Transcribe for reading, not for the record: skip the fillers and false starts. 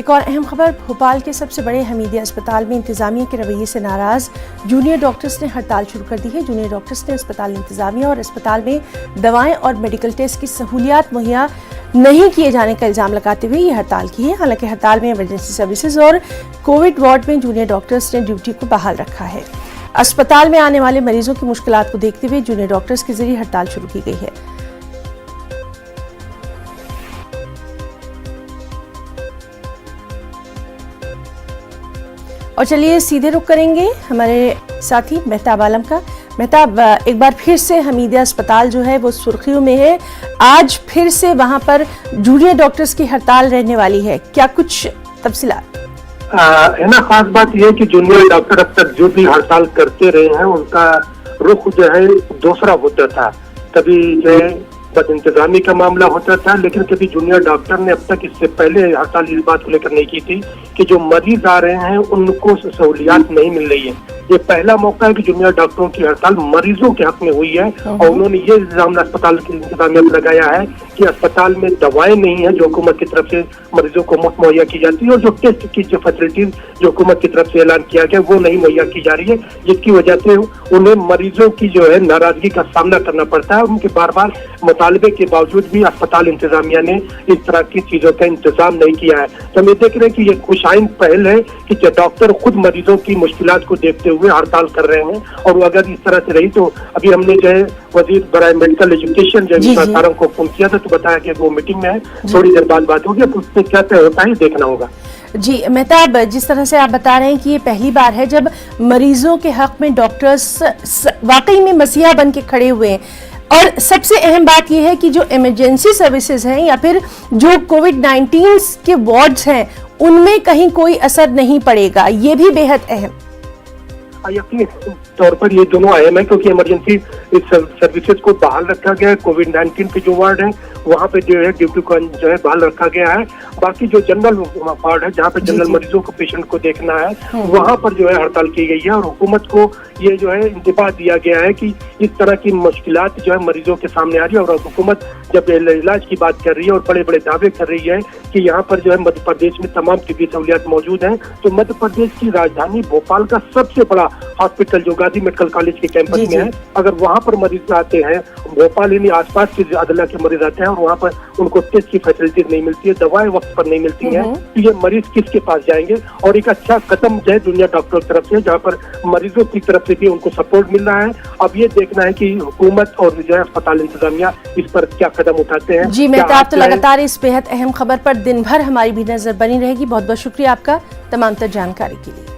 एक और अहम खबर, भोपाल के सबसे बड़े हमीदिया अस्पताल में इंतजामिया के रवैये से नाराज जूनियर डॉक्टर्स ने हड़ताल शुरू कर दी है। जूनियर डॉक्टर्स ने अस्पताल इंतजामिया और अस्पताल में दवाएं और मेडिकल टेस्ट की सहूलियात मुहैया नहीं किए जाने का इल्जाम लगाते हुए ये हड़ताल की है। हालांकि हड़ताल में इमरजेंसी सर्विसेज और कोविड वार्ड में जूनियर डॉक्टर्स ने ड्यूटी को बहाल रखा है। अस्पताल में आने वाले मरीजों की मुश्किलात को देखते हुए जूनियर डॉक्टर्स के जरिए हड़ताल शुरू की गई है। और चलिए सीधे रुख करेंगे हमारे साथी मेहताब आलम का। मेहताब, एक बार फिर से हमीदिया अस्पताल जो है वो सुर्खियों में है। आज फिर से वहां पर जूनियर डॉक्टर्स की हड़ताल रहने वाली है, क्या कुछ तफसीलात? है ना, खास बात यह है कि जूनियर डॉक्टर अब तक जो भी हड़ताल करते रहे हैं उनका रुख जो है दूसरा होता था। कभी जो है बद इंतजामी का मामला होता था, लेकिन कभी जूनियर डॉक्टर ने अब तक इससे पहले हड़ताल इस बात को लेकर नहीं की थी कि जो मरीज आ रहे हैं उनको सहूलियात नहीं मिल रही है। ये पहला मौका है कि जूनियर डॉक्टरों की हड़ताल मरीजों के हक में हुई है और उन्होंने ये इल्जाम अस्पताल के इंतजामिया में लगाया है कि अस्पताल में दवाएं नहीं है जो हुकूमत की तरफ से मरीजों को मुफ्त मुहैया की जाती है, और जो टेस्ट की जो फैसिलिटीज जो हुकूमत की तरफ से ऐलान किया गया वो नहीं मुहैया की जा रही है, जिसकी वजह से उन्हें मरीजों की जो है नाराजगी का सामना करना पड़ता है। उनके बार बार मुतालबे के बावजूद भी अस्पताल इंतजामिया ने इस तरह की चीजों का इंतजाम नहीं किया है। तो हम ये देख रहे हैं कि ये खुशाइन पहल है कि डॉक्टर खुद मरीजों की मुश्किलात को देखते हुए हड़ताल कर रहे हैं, और अगर इस तरह से रही तो अभी हमने जो है वजीर बराए मेडिकल एजुकेशन जो को फोन किया था तो बताया कि वो मीटिंग में है, थोड़ी देर बाद बात होगी, अब उससे क्या तय होता है देखना होगा। जी मेहताब, जिस तरह से आप बता रहे हैं कि ये पहली बार है जब मरीजों के हक में डॉक्टर्स वाकई में मसीहा बन के खड़े हुए हैं, और सबसे अहम बात यह है कि जो इमरजेंसी सर्विसेज हैं या फिर जो कोविड-19 के वार्ड्स हैं उनमें कहीं कोई असर नहीं पड़ेगा, ये भी बेहद अहम। यकीनी तौर पर ये दोनों अहम है क्योंकि इमरजेंसी सर्विसेज को बहाल रखा गया है। कोविड-19 के जो वार्ड है वहाँ पे जो है ड्यूटी को जो है बहाल रखा गया है। बाकी जो जनरल वार्ड है जहाँ पे जनरल मरीजों को पेशेंट को देखना है वहाँ पर जो है हड़ताल की गई है, और हुकूमत को ये जो है इंतबाह दिया गया है कि इस तरह की मुश्किलात जो है मरीजों के सामने आ रही है, और हुकूमत जब इलाज की बात कर रही है और बड़े बड़े दावे कर रही है कि यहाँ पर जो है मध्य प्रदेश में तमाम तिब्बी सहूलियात मौजूद हैं, तो मध्य प्रदेश की राजधानी भोपाल का सबसे बड़ा हॉस्पिटल जो गांधी मेडिकल कॉलेज के कैंपस में है, अगर वहाँ पर मरीज आते हैं, भोपाल यानी आसपास के अदला के मरीज आते हैं और वहाँ पर उनको टेस्ट की फैसिलिटीज नहीं मिलती है, दवाएं वक्त पर नहीं मिलती हैं, तो ये मरीज किसके पास जाएंगे? और एक अच्छा कदम जो है जूनियर डॉक्टर की तरफ से जहाँ पर मरीजों की तरफ से भी उनको सपोर्ट मिल रहा है। अब ये देखना है कि हुकूमत और जो है अस्पताल इंतजामिया इस पर क्या कदम उठाते हैं। जी मेहताब, तो लगातार इस बेहद अहम खबर पर दिन भर हमारी भी नजर बनी रहेगी। बहुत बहुत शुक्रिया आपका तमाम तर जानकारी के लिए।